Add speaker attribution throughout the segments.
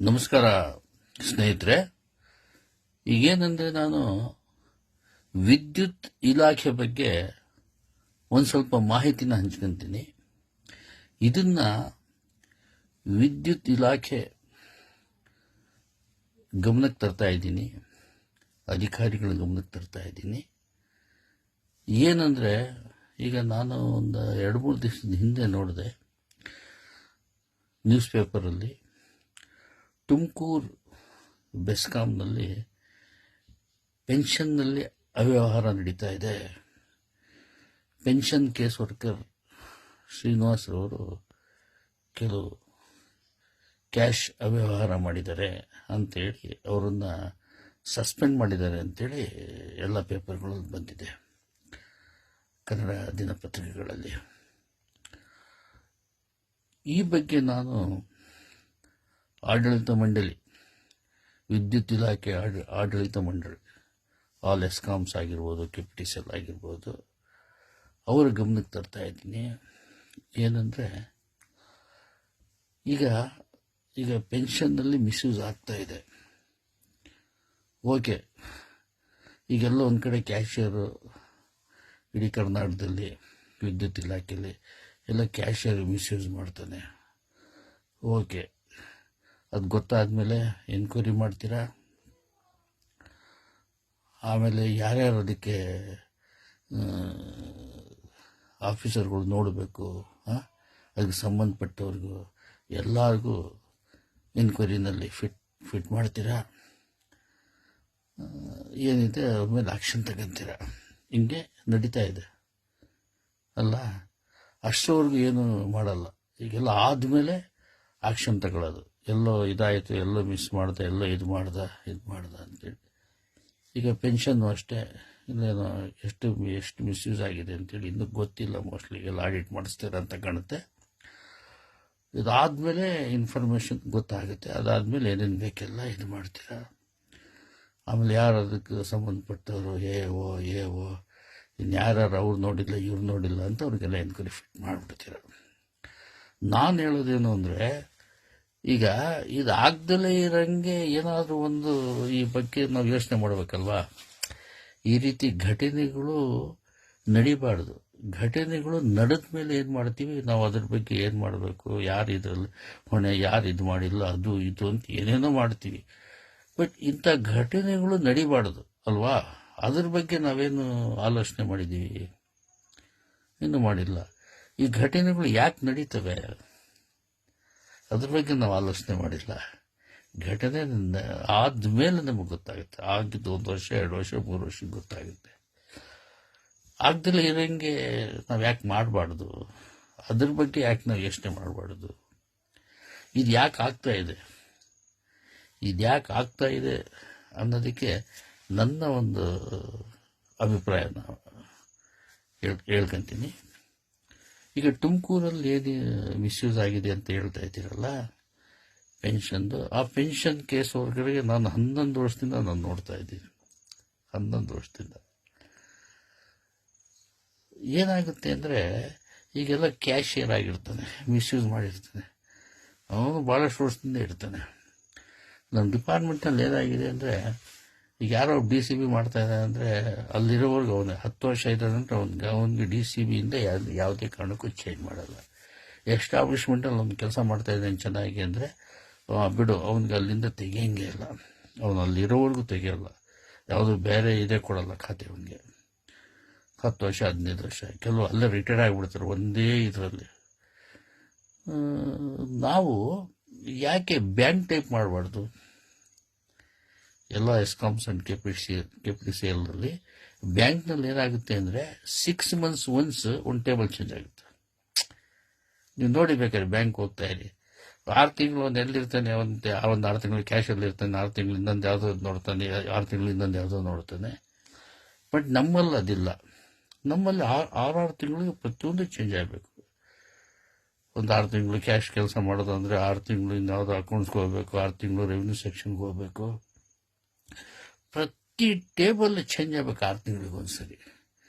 Speaker 1: ನಮಸ್ಕಾರ ಸ್ನೇಹಿತರೆ. ಈಗೇನೆಂದರೆ ನಾನು ವಿದ್ಯುತ್ ಇಲಾಖೆ ಬಗ್ಗೆ ಒಂದು ಸ್ವಲ್ಪ ಮಾಹಿತಿನ ಹಂಚ್ಕೊಂತೀನಿ. ಇದನ್ನ ವಿದ್ಯುತ್ ಇಲಾಖೆ ಗಮನಕ್ಕೆ ತರ್ತಾ ಇದ್ದೀನಿ, ಅಧಿಕಾರಿಗಳ ಗಮನಕ್ಕೆ ತರ್ತಾ ಇದ್ದೀನಿ. ಏನಂದರೆ ಈಗ ನಾನು ಒಂದು 2-3 ದಿವಸದ ಹಿಂದೆ ನೋಡಿದೆ ನ್ಯೂಸ್ ಪೇಪರಲ್ಲಿ ತುಮಕೂರು ಬೆಸ್ಕಾಂನಲ್ಲಿ ಪೆನ್ಷನ್ನಲ್ಲಿ ಅವ್ಯವಹಾರ ನಡೀತಾ ಇದೆ. ಪೆನ್ಷನ್ ಕೇಸ್ ವರ್ಕರ್ ಶ್ರೀನಿವಾಸರವರು ಕೆಲವು ಕ್ಯಾಶ್ ಅವ್ಯವಹಾರ ಮಾಡಿದ್ದಾರೆ ಅಂತೇಳಿ ಅವರನ್ನು ಸಸ್ಪೆಂಡ್ ಮಾಡಿದ್ದಾರೆ ಅಂತೇಳಿ ಎಲ್ಲ ಪೇಪರ್ಗಳಲ್ಲಿ ಬಂದಿದೆ, ಕನ್ನಡ ದಿನಪತ್ರಿಕೆಗಳಲ್ಲಿ. ಈ ಬಗ್ಗೆ ನಾನು ಆಡಳಿತ ಮಂಡಳಿ, ವಿದ್ಯುತ್ ಇಲಾಖೆ ಆಡಳಿತ ಮಂಡಳಿ, ಆಲ್ ಎಸ್ಕಾಮ್ಸ್ ಆಗಿರ್ಬೋದು, ಕೆಪಿಟಿಸೆಲ್ ಆಗಿರ್ಬೋದು, ಅವರ ಗಮನಕ್ಕೆ ತರ್ತಾ ಇದ್ದೀನಿ. ಏನಂದರೆ ಈಗ ಪೆನ್ಷನ್ನಲ್ಲಿ ಮಿಸ್ಯೂಸ್ ಆಗ್ತಾ ಇದೆ. ಓಕೆ, ಈಗೆಲ್ಲ ಒಂದು ಕಡೆ ಕ್ಯಾಶಿಯರು ಇಡೀ ಕರ್ನಾಟಕದಲ್ಲಿ ವಿದ್ಯುತ್ ಇಲಾಖೆಯಲ್ಲಿ ಎಲ್ಲ ಕ್ಯಾಶಿಯರ್ ಮಿಸ್ಯೂಸ್ ಮಾಡ್ತಾನೆ. ಓಕೆ, ಅದು ಗೊತ್ತಾದ್ಮೇಲೆ ಎನ್ಕ್ವೈರಿ ಮಾಡ್ತೀರಾ. ಆಮೇಲೆ ಯಾರ್ಯಾರು ಅದಕ್ಕೆ ಆಫೀಸರ್ಗಳು ನೋಡಬೇಕು, ಅದಕ್ಕೆ ಸಂಬಂಧಪಟ್ಟವ್ರಿಗೂ ಎಲ್ಲರಿಗೂ ಎನ್ಕ್ವೈರಿನಲ್ಲಿ ಫಿಟ್ ಮಾಡ್ತೀರಾ. ಏನಿದೆ ಅವ್ರ ಮೇಲೆ ಆಕ್ಷನ್ ತಗೊಂತೀರ. ಹಿಂಗೆ ನಡೀತಾ ಇದೆ ಅಲ್ಲ. ಅಷ್ಟರವರೆಗೂ ಏನು ಮಾಡಲ್ಲ. ಈಗೆಲ್ಲ ಆದಮೇಲೆ ಆಕ್ಷನ್ ತಗೊಳ್ಳೋದು. ಎಲ್ಲೋ ಇದಾಯಿತು, ಎಲ್ಲೋ ಮಿಸ್ ಮಾಡ್ದೆ, ಎಲ್ಲೋ ಇದು ಮಾಡ್ದ ಅಂತೇಳಿ. ಈಗ ಪೆನ್ಷನ್ನು ಅಷ್ಟೇ, ಇನ್ನೇನು ಎಷ್ಟು ಮಿಸ್ಯೂಸ್ ಆಗಿದೆ ಅಂತೇಳಿ ಇನ್ನೂ ಗೊತ್ತಿಲ್ಲ. ಮೋಸ್ಟ್ಲಿ ಎಲ್ಲ ಆಡಿಟ್ ಮಾಡಿಸ್ತೀರ ಅಂತ ಕಾಣುತ್ತೆ. ಇದಾದಮೇಲೆ ಇನ್ಫಾರ್ಮೇಷನ್ ಗೊತ್ತಾಗುತ್ತೆ. ಅದಾದಮೇಲೆ ಏನೇನು ಬೇಕೆಲ್ಲ ಇದು ಮಾಡ್ತೀರ. ಆಮೇಲೆ ಯಾರು ಅದಕ್ಕೆ ಸಂಬಂಧಪಟ್ಟವರು ಎ ಓ ಇನ್ಯಾರು ಅವ್ರು ನೋಡಿಲ್ಲ, ಇವ್ರು ನೋಡಿಲ್ಲ ಅಂತ ಅವ್ರಿಗೆಲ್ಲ ಎನ್ಕ್ವೈರಿ ಫಿಟ್ ಮಾಡಿಬಿಡ್ತೀರ. ನಾನು ಹೇಳೋದೇನು ಅಂದರೆ, ಈಗ ಇದಾಗ್ದಲೇ ಇರಂಗೆ ಏನಾದರೂ ಒಂದು ಈ ಬಗ್ಗೆ ನಾವು ಯೋಚನೆ ಮಾಡಬೇಕಲ್ವಾ. ಈ ರೀತಿ ಘಟನೆಗಳು ನಡಿಬಾರ್ದು. ಘಟನೆಗಳು ನಡೆದ ಮೇಲೆ ಏನು ಮಾಡ್ತೀವಿ ನಾವು, ಅದ್ರ ಬಗ್ಗೆ ಏನು ಮಾಡಬೇಕು, ಯಾರು ಇದರಲ್ಲಿ ಹೊಣೆ, ಯಾರು ಇದು ಮಾಡಿಲ್ಲ, ಅದು ಇದು ಅಂತ ಏನೇನೋ ಮಾಡ್ತೀವಿ. ಬಟ್ ಇಂಥ ಘಟನೆಗಳು ನಡಿಬಾರ್ದು ಅಲ್ವಾ. ಅದ್ರ ಬಗ್ಗೆ ನಾವೇನು ಆಲೋಚನೆ ಮಾಡಿದ್ದೀವಿ? ಇನ್ನೂ ಮಾಡಿಲ್ಲ. ಈ ಘಟನೆಗಳು ಯಾಕೆ ನಡೀತವೆ ಅದ್ರ ಬಗ್ಗೆ ನಾವು ಆಲೋಚನೆ ಮಾಡಿಲ್ಲ. ಘಟನೆ ಆದ್ಮೇಲೆ ನಮಗೆ ಗೊತ್ತಾಗುತ್ತೆ. ಆಗಿದ್ದು 1 ವರ್ಷ, 2 ವರ್ಷ, 3 ವರ್ಷಕ್ಕೆ ಗೊತ್ತಾಗುತ್ತೆ. ಆಗ್ದಲೇ ಇರೋಂಗೆ ನಾವು ಯಾಕೆ ಮಾಡಬಾರ್ದು? ಅದ್ರ ಬಗ್ಗೆ ಯಾಕೆ ನಾವು ಯೋಚನೆ ಮಾಡಬಾರ್ದು? ಇದು ಯಾಕೆ ಆಗ್ತಾ ಇದೆ ಅನ್ನೋದಕ್ಕೆ ನನ್ನ ಒಂದು ಅಭಿಪ್ರಾಯನ ಹೇಳ್ಕೊಂತೀನಿ. ಈಗ ತುಮಕೂರಲ್ಲಿ ಏನು ಮಿಸ್ಯೂಸ್ ಆಗಿದೆ ಅಂತ ಹೇಳ್ತಾ ಇದ್ದೀರಲ್ಲ ಪೆನ್ಷನ್ದು, ಆ ಪೆನ್ಷನ್ ಕೇಸ್ ಹೊರಗಡೆಗೆ ನಾನು 11 ವರ್ಷದಿಂದ ನಾನು ನೋಡ್ತಾ ಇದ್ದೀನಿ. 11 ವರ್ಷದಿಂದ ಏನಾಗುತ್ತೆ ಅಂದರೆ, ಈಗೆಲ್ಲ ಕ್ಯಾಶಿಯರ್ ಆಗಿರ್ತಾನೆ, ಮಿಸ್ಯೂಸ್ ಮಾಡಿರ್ತಾನೆ, ಅವನು ಭಾಳಷ್ಟು ವರ್ಷದಿಂದ ಇರ್ತಾನೆ. ನಮ್ಮ ಡಿಪಾರ್ಟ್ಮೆಂಟ್ನಲ್ಲಿ ಏನಾಗಿದೆ ಅಂದರೆ, ಈಗ ಯಾರೋ DCB ಮಾಡ್ತಾ ಇದ್ದಾನೆ ಅಂದರೆ ಅಲ್ಲಿರೋವರೆಗೂ ಅವನು 10 ವರ್ಷ ಇದ್ದಾನಂದ್ರೆ ಅವನಿಗೆ DCBಯಿಂದ ಯಾವುದೇ ಕಾರಣಕ್ಕೂ ಚೇಂಜ್ ಮಾಡಲ್ಲ. ಎಸ್ಟಾಬ್ಲಿಷ್ಮೆಂಟಲ್ಲಿ ಅವ್ನು ಕೆಲಸ ಮಾಡ್ತಾ ಇದ್ದಾನೆ ಚೆನ್ನಾಗಿ ಅಂದರೆ ಬಿಡು, ಅವನಿಗೆ ಅಲ್ಲಿಂದ ತೆಗಿಯಂಗೆ ಇಲ್ಲ. ಅವನು ಅಲ್ಲಿರೋವರೆಗೂ ತೆಗಿಯಲ್ಲ, ಯಾವುದು ಬೇರೆ ಇದೇ ಕೊಡಲ್ಲ ಖಾತೆ ಅವನಿಗೆ. 10 ವರ್ಷ 15 ವರ್ಷ ಕೆಲವು ಅಲ್ಲೇ ರಿಟೈರ್ಡ್ ಆಗಿಬಿಡ್ತಾರೆ ಒಂದೇ ಇದರಲ್ಲಿ. ನಾವು ಯಾಕೆ ಬ್ಯಾಂಕ್ ಟೈಪ್ ಮಾಡಬಾರ್ದು? ಎಲ್ಲ ಎಸ್ಕಾಮ್ಸ್ ಅಂಡ್ ಕೆಪಿಟಿಸಿಎಲ್ನಲ್ಲಿ ಬ್ಯಾಂಕ್ನಲ್ಲಿ ಏನಾಗುತ್ತೆ ಅಂದರೆ 6 months ಒನ್ಸ್ ಒಂದು ಟೇಬಲ್ ಚೇಂಜ್ ಆಗುತ್ತೆ. ನೀವು ನೋಡಿ ಬೇಕಾದ್ರೆ ಬ್ಯಾಂಕ್ ಹೋಗ್ತಾ ಇರಿ, 6 ತಿಂಗಳು ಒಂದು ಎಲ್ಲಿರ್ತಾನೆ, ಒಂದು 6 ತಿಂಗಳು ಕ್ಯಾಶಲ್ಲಿ ಇರ್ತಾನೆ, 6 ತಿಂಗಳು ಇನ್ನೊಂದು ಯಾವುದೋ ನೋಡ್ತಾನೆ, 6 ತಿಂಗಳು ಇನ್ನೊಂದು ಯಾವುದೋ ನೋಡ್ತಾನೆ. ಬಟ್ ನಮ್ಮಲ್ಲಿ ಅದಿಲ್ಲ. ನಮ್ಮಲ್ಲಿ 6 ತಿಂಗಳಿಗೆ ಪ್ರತಿಯೊಂದು ಚೇಂಜ್ ಆಗಬೇಕು. ಒಂದು 6 ತಿಂಗಳು ಕ್ಯಾಶ್ ಕೆಲಸ ಮಾಡೋದು ಅಂದರೆ 6 ತಿಂಗಳು ಇನ್ಯಾವುದೋ ಅಕೌಂಟ್ಸ್ಗೆ ಹೋಗ್ಬೇಕು, 6 ತಿಂಗಳು ರೆವಿನ್ಯೂ ಸೆಕ್ಷನ್ಗೆ ಹೋಗ್ಬೇಕು. ಪ್ರತಿ ಟೇಬಲ್ ಚೇಂಜ್ ಆಗಬೇಕು 6 ತಿಂಗಳಿಗೆ ಒಂದ್ಸರಿ.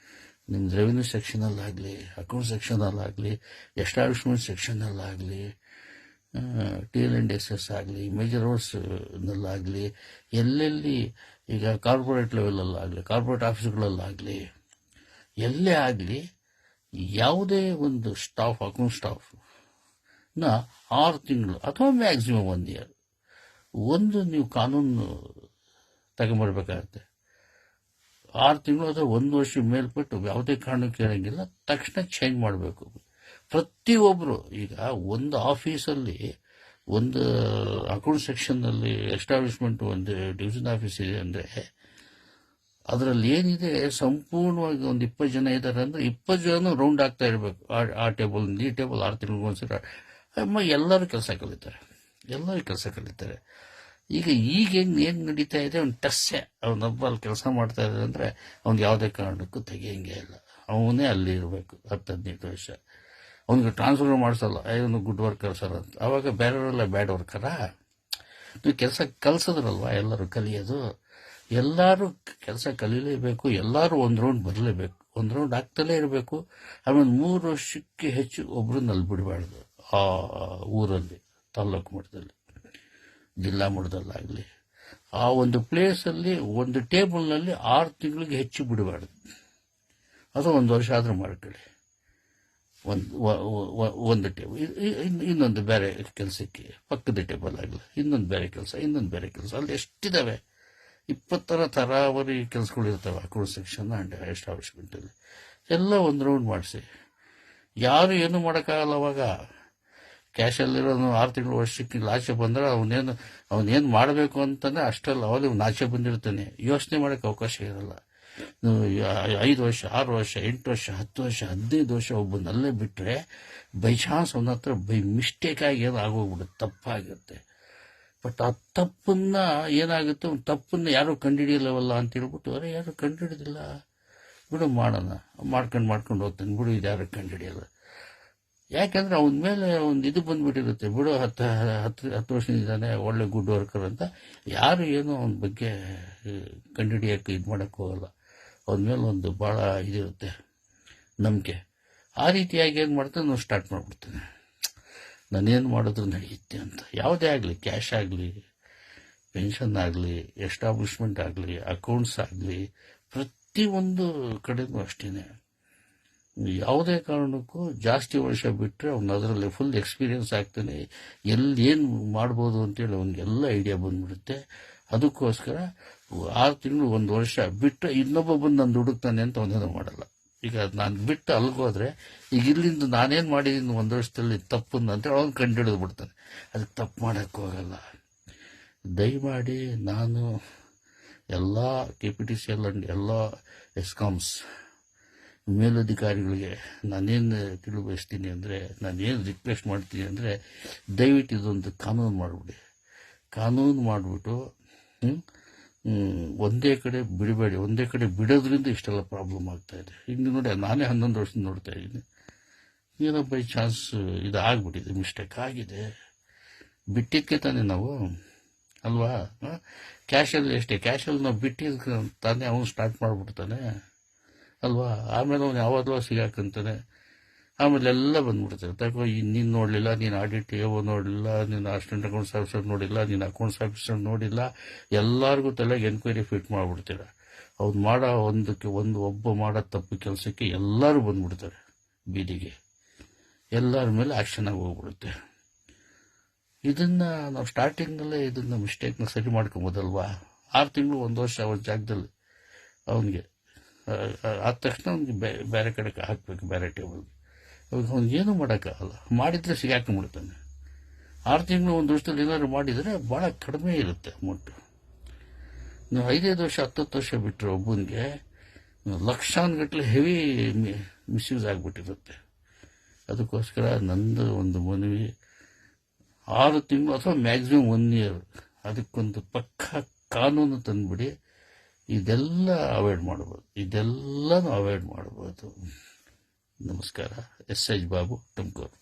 Speaker 1: ನಿಮ್ದು ರೆವಿನ್ಯೂ ಸೆಕ್ಷನಲ್ಲಾಗಲಿ, ಅಕೌಂಟ್ ಸೆಕ್ಷನಲ್ಲಾಗಲಿ, ಎಸ್ಟಾಬ್ಲಿಷ್ಮೆಂಟ್ ಸೆಕ್ಷನಲ್ಲಾಗಲಿ, TLNDSS ಆಗಲಿ, ಮೇಜರ್ ರೋಡ್ಸ್ನಲ್ಲಾಗಲಿ, ಎಲ್ಲೆಲ್ಲಿ ಈಗ ಕಾರ್ಪೊರೇಟ್ ಲೆವೆಲಲ್ಲಾಗಲಿ, ಕಾರ್ಪೊರೇಟ್ ಆಫೀಸ್ಗಳಲ್ಲಾಗಲಿ, ಎಲ್ಲೇ ಆಗಲಿ ಯಾವುದೇ ಒಂದು ಸ್ಟಾಫ್, ಅಕೌಂಟ್ ಸ್ಟಾಫ್ನ 6 ತಿಂಗಳು ಅಥವಾ ಮ್ಯಾಕ್ಸಿಮಮ್ 1 ಇಯರ್ ನೀವು ಕಾನೂನು ತಗೊಂಬರ್ಬೇಕಾಗತ್ತೆ. 6 ತಿಂಗಳು ಅಥವಾ 1 ವರ್ಷ ಮೇಲ್ಪಟ್ಟು ಯಾವುದೇ ಕಾರಣಕ್ಕೆ ಇರೋಂಗಿಲ್ಲ, ತಕ್ಷಣ ಚೇಂಜ್ ಮಾಡಬೇಕು ಪ್ರತಿಯೊಬ್ಬರು. ಈಗ ಒಂದು ಆಫೀಸಲ್ಲಿ, ಒಂದು ಅಕೌಂಟ್ ಸೆಕ್ಷನ್ನಲ್ಲಿ ಎಸ್ಟಾಬ್ಲಿಷ್ಮೆಂಟ್ ಒಂದು ಡಿವಿಷನ್ ಆಫೀಸ್ ಇದೆ ಅಂದರೆ ಅದರಲ್ಲಿ ಏನಿದೆ, ಸಂಪೂರ್ಣವಾಗಿ ಒಂದು 20 ಜನ ಇದ್ದಾರೆ ಅಂದರೆ 20 ಜನ ರೌಂಡ್ ಆಗ್ತಾ ಇರಬೇಕು. ಆ ಟೇಬಲ್ ಈ ಟೇಬಲ್ 6 ತಿಂಗಳಿಗೊಂದ್ಸರಿ ಎಲ್ಲರೂ ಕೆಲಸ ಕಲಿತಾರೆ. ಈಗ ಏನು ನಡೀತಾ ಇದೆ, ಅವ್ನು ಟಸ್ಸೆ ಅವನೊಬ್ಬ ಅಲ್ಲಿ ಕೆಲಸ ಮಾಡ್ತಾ ಇದ್ದಾರೆ ಅಂದರೆ ಅವ್ನಿಗೆ ಯಾವುದೇ ಕಾರಣಕ್ಕೂ ತೆಗಿಯಂಗೆ ಇಲ್ಲ. ಅವನೇ ಅಲ್ಲಿ ಇರಬೇಕು 10-15 ವರ್ಷ. ಅವ್ನಿಗೆ ಟ್ರಾನ್ಸ್ಫರ್ ಮಾಡಿಸಲ್ಲ, ಇವನು ಗುಡ್ ವರ್ಕರ್ ಸರ್ ಅಂತ. ಆವಾಗ ಬೇರೆಯವರೆಲ್ಲ ಬ್ಯಾಡ್ ವರ್ಕರ. ನೀವು ಕೆಲಸ ಕಲಿಸಿದ್ರಲ್ವ, ಎಲ್ಲರೂ ಕಲಿಯೋದು. ಎಲ್ಲರೂ ಕೆಲಸ ಕಲೀಲೇಬೇಕು, ಎಲ್ಲರೂ ಒಂದು ರೌಂಡ್ ಬರಲೇಬೇಕು, ಒಂದು ರೌಂಡ್ ಆಗ್ತಲೇ ಇರಬೇಕು. ಆಮೇಲೆ 3 ವರ್ಷಕ್ಕೆ ಹೆಚ್ಚು ಒಬ್ಬರನ್ನ ಅಲ್ಲಿ ಬಿಡಬಾರ್ದು. ಆ ಊರಲ್ಲಿ, ತಾಲ್ಲೂಕು ಮಟ್ಟದಲ್ಲಿ, ಜಿಲ್ಲಾ ಮಟ್ಟದಲ್ಲಾಗಲಿ, ಆ ಒಂದು ಪ್ಲೇಸಲ್ಲಿ ಒಂದು ಟೇಬಲ್ನಲ್ಲಿ 6 ತಿಂಗಳಿಗೆ ಹೆಚ್ಚು ಬಿಡಬಾರ್ದು. ಅದು 1 ವರ್ಷ ಆದರೂ ಮಾಡ್ಕೊಳ್ಳಿ. ಒಂದು ಟೇಬಲ್, ಇನ್ನೊಂದು ಬೇರೆ ಕೆಲಸಕ್ಕೆ ಪಕ್ಕದ ಟೇಬಲ್ ಆಗಲಿ, ಇನ್ನೊಂದು ಬೇರೆ ಕೆಲಸ, ಅಲ್ಲಿ ಎಷ್ಟಿದ್ದಾವೆ 20 ತರಾವರಿ ಕೆಲಸಗಳು ಇರ್ತವೆ ಅಕೌಂಟ್ ಸೆಕ್ಷನ್ ಆ್ಯಂಡ್ ಎಸ್ಟಾಬ್ಲಿಷ್ಮೆಂಟಲ್ಲಿ. ಎಲ್ಲ ಒಂದು ರೌಂಡ್ ಮಾಡಿಸಿ. ಯಾರು ಏನು ಮಾಡೋಕ್ಕಾಗಲ್ಲ. ಅವಾಗ ಕ್ಯಾಶಲ್ಲಿರೋನು 6 ತಿಂಗಳು ವರ್ಷಕ್ಕೆ ಆಚೆ ಬಂದರೆ ಅವನೇನು ಮಾಡಬೇಕು ಅಂತಾನೆ ಅಷ್ಟಲ್ಲ, ಅವಾಗ ಇವ್ನು ಆಚೆ ಬಂದಿರ್ತಾನೆ. ಯೋಚನೆ ಮಾಡೋಕ್ಕೆ ಅವಕಾಶ ಇರಲ್ಲ. 5 ವರ್ಷ, 6 ವರ್ಷ, 8 ವರ್ಷ, 10 ವರ್ಷ, 15 ವರ್ಷ ಒಬ್ಬನಲ್ಲೇ ಬಿಟ್ಟರೆ ಬೈ ಚಾನ್ಸ್ ಅವನ ಹತ್ರ ಬೈ ಮಿಸ್ಟೇಕಾಗಿ ಏನೋ ಆಗೋಗ್ಬಿಡುತ್ತೆ, ತಪ್ಪಾಗಿರುತ್ತೆ. ಬಟ್ ಆ ತಪ್ಪನ್ನ ಏನಾಗುತ್ತೆ, ಒಂದು ತಪ್ಪನ್ನ ಯಾರು ಕಂಡುಹಿಡಿಯಲ್ಲವಲ್ಲ ಅಂತ ಹೇಳ್ಬಿಟ್ಟು, ಯಾರು ಕಂಡುಹಿಡಿದಿಲ್ಲ ಬಿಡು, ಮಾಡೋಣ, ಮಾಡ್ಕೊಂಡು ಹೋಗ್ತಾನೆ ಬಿಡು, ಇದು ಯಾರು ಕಂಡುಹಿಡಿಯಲ್ಲ. ಯಾಕೆಂದ್ರೆ ಅವನ ಮೇಲೆ ಒಂದು ಇದು ಬಂದ್ಬಿಟ್ಟಿರುತ್ತೆ, ಬಿಡು 10 ವರ್ಷದಿದ್ದಾನೆ, ಒಳ್ಳೆ ಗುಡ್ ವರ್ಕರ್ ಅಂತ. ಯಾರು ಏನೋ ಅವನ ಬಗ್ಗೆ ಕಂಡುಹಿಡಿಯೋಕ್ಕೆ ಇದು ಮಾಡೋಕ್ಕೆ ಹೋಗಲ್ಲ. ಅವನ ಮೇಲೆ ಒಂದು ಭಾಳ ಇದಿರುತ್ತೆ, ನಂಬಿಕೆ. ಆ ರೀತಿಯಾಗಿ ಏನು ಮಾಡ್ತಾನೆ, ನಾವು ಸ್ಟಾರ್ಟ್ ಮಾಡಿಬಿಡ್ತಾನೆ, ನಾನೇನು ಮಾಡಿದ್ರು ನಡೆಯುತ್ತೆ ಅಂತ. ಯಾವುದೇ ಆಗಲಿ, ಕ್ಯಾಶ್ ಆಗಲಿ, ಪೆನ್ಷನ್ ಆಗಲಿ, ಎಸ್ಟಾಬ್ಲಿಷ್ಮೆಂಟ್ ಆಗಲಿ, ಅಕೌಂಟ್ಸ್ ಆಗಲಿ, ಪ್ರತಿಯೊಂದು ಕಡೆಗೂ ಅಷ್ಟೇ. ಯಾವುದೇ ಕಾರಣಕ್ಕೂ ಜಾಸ್ತಿ ವರ್ಷ ಬಿಟ್ಟರೆ ಅವ್ನು ಅದರಲ್ಲಿ ಫುಲ್ ಎಕ್ಸ್ಪೀರಿಯನ್ಸ್ ಆಗ್ತಾನೆ. ಏನು ಮಾಡ್ಬೋದು ಅಂತೇಳಿ ಅವ್ನಿಗೆಲ್ಲ ಐಡಿಯಾ ಬಂದ್ಬಿಡುತ್ತೆ. ಅದಕ್ಕೋಸ್ಕರ 6 ತಿಂಗಳು 1 ವರ್ಷ ಬಿಟ್ಟರೆ ಇನ್ನೊಬ್ಬ ಬಂದು ನಾನು ಹುಡುಕ್ತಾನೆ ಅಂತ ಅವನೇನೋ ಮಾಡಲ್ಲ. ಈಗ ನಾನು ಬಿಟ್ಟು ಅಲ್ಗೋದ್ರೆ, ಈಗ ಇಲ್ಲಿಂದ ನಾನೇನು ಮಾಡಿದ್ದೀನಿ 1 ವರ್ಷದಲ್ಲಿ ತಪ್ಪನ್ನು ಅಂತೇಳಿ ಅವ್ನು ಕಂಡುಹಿಡಿದು ಬಿಡ್ತಾನೆ. ಅದಕ್ಕೆ ತಪ್ಪು ಮಾಡೋಕ್ಕೆ ಹೋಗಲ್ಲ. ದಯಮಾಡಿ ನಾನು ಎಲ್ಲ KPTCL ಅಂಡ್ ಎಲ್ಲ ಎಸ್ಕಾಮ್ಸ್ ಮೇಲಧಿಕಾರಿಗಳಿಗೆ ನಾನೇನು ತಿಳಿಬಯಸ್ತೀನಿ ಅಂದರೆ, ನಾನೇನು ರಿಕ್ವೆಸ್ಟ್ ಮಾಡ್ತೀನಿ ಅಂದರೆ, ದಯವಿಟ್ಟು ಇದೊಂದು ಕಾನೂನು ಮಾಡಿಬಿಡಿ. ಕಾನೂನು ಮಾಡಿಬಿಟ್ಟು ಒಂದೇ ಕಡೆ ಬಿಡಬೇಡಿ. ಒಂದೇ ಕಡೆ ಬಿಡೋದ್ರಿಂದ ಇಷ್ಟೆಲ್ಲ ಪ್ರಾಬ್ಲಮ್ ಆಗ್ತಾಯಿದೆ. ಈಗ ನೋಡಿ, ನಾನೇ 11 ವರ್ಷದಿಂದ ನೋಡ್ತಾ ಇದ್ದೀನಿ. ಏನೋ ಬೈ ಚಾನ್ಸ್ ಇದು ಆಗಿಬಿಟ್ಟಿದೆ, ಮಿಸ್ಟೇಕ್ ಆಗಿದೆ. ಬಿಟ್ಟಿದ್ದಕ್ಕೆ ತಾನೇ ನಾವು ಅಲ್ವಾ. ಕ್ಯಾಶಲ್ಲಿ ಅಷ್ಟೇ, ಕ್ಯಾಶಲ್ಲಿ ನಾವು ಬಿಟ್ಟಿದ್ದು ತಾನೇ ಅವನು ಸ್ಟಾರ್ಟ್ ಮಾಡಿಬಿಡ್ತಾನೆ ಅಲ್ವಾ. ಆಮೇಲೆ ಅವನು ಯಾವಾಗಲೂ ಸಿಗಾಕಂತಾನೆ. ಆಮೇಲೆ ಎಲ್ಲ ಬಂದ್ಬಿಡ್ತಾರೆ. ತಗೋ, ನೀನು ನೋಡಲಿಲ್ಲ, ನೀನು ಆಡಿಟ್ ನೋಡಲಿಲ್ಲ, ನೀನು ಅಸಿಸ್ಟೆಂಟ್ ಅಕೌಂಟ್ಸ್ ಆಫೀಸರ್ ನೋಡಿಲ್ಲ, ನೀನು ಅಕೌಂಟ್ಸ್ ಆಫೀಸರ್ ನೋಡಿಲ್ಲ, ಎಲ್ಲರಿಗೂ ತಲೆಗೆ ಎನ್ಕ್ವೈರಿ ಫಿಟ್ ಮಾಡಿಬಿಡ್ತೀರ. ಅವ್ನು ಮಾಡೋ ಒಬ್ಬ ಮಾಡೋ ತಪ್ಪು ಕೆಲಸಕ್ಕೆ ಎಲ್ಲರೂ ಬಂದ್ಬಿಡ್ತಾರೆ ಬೀದಿಗೆ. ಎಲ್ಲರ ಮೇಲೆ ಆ್ಯಕ್ಷನ್ ಆಗಿ ಹೋಗ್ಬಿಡುತ್ತೆ. ಇದನ್ನು ನಾವು ಸ್ಟಾರ್ಟಿಂಗಲ್ಲೇ ಇದನ್ನು ಮಿಸ್ಟೇಕ್ನ ಸರಿ ಮಾಡ್ಕೊಬೋದಲ್ವಾ. 6 ತಿಂಗಳು 1 ವರ್ಷ ಅವ್ರ ಜಾಗದಲ್ಲಿ ಅವನಿಗೆ ಆದ ತಕ್ಷಣ ಅವ್ನಿಗೆ ಬೇರೆ ಕಡೆ ಹಾಕಬೇಕು, ಬೇರೆ ಟೇಬಲ್ಗೆ. ಅವಾಗ ಅವ್ನಿಗೇನು ಮಾಡೋಕ್ಕಾಗಲ್ಲ. ಮಾಡಿದರೆ ಸಿಗಾಕೊಂಡ್ಬಿಡ್ತಾನೆ. 6 ತಿಂಗಳು 1 ವರ್ಷದಲ್ಲಿ ಏನಾದ್ರು ಮಾಡಿದರೆ ಭಾಳ ಕಡಿಮೆ ಇರುತ್ತೆ ಅಮೌಂಟು. ನೀವು 5 ವರ್ಷ 10 ವರ್ಷ ಬಿಟ್ಟರೆ ಒಬ್ಬನಿಗೆ ಲಕ್ಷಾನುಗಟ್ಟಲೆ ಹೆವಿ ಮಿಸ್ಯೂಸ್ ಆಗಿಬಿಟ್ಟಿರುತ್ತೆ. ಅದಕ್ಕೋಸ್ಕರ ನಂದು ಒಂದು ಮನವಿ, 6 ತಿಂಗಳು ಅಥವಾ ಮ್ಯಾಕ್ಸಿಮಮ್ 1 ಇಯರ್ ಅದಕ್ಕೊಂದು ಪಕ್ಕ ಕಾನೂನು ತಂದುಬಿಡಿ. ಇದೆಲ್ಲ ಅವಾಯ್ಡ್ ಮಾಡ್ಬೋದು. ನಮಸ್ಕಾರ. S H Babu, Tumakuru.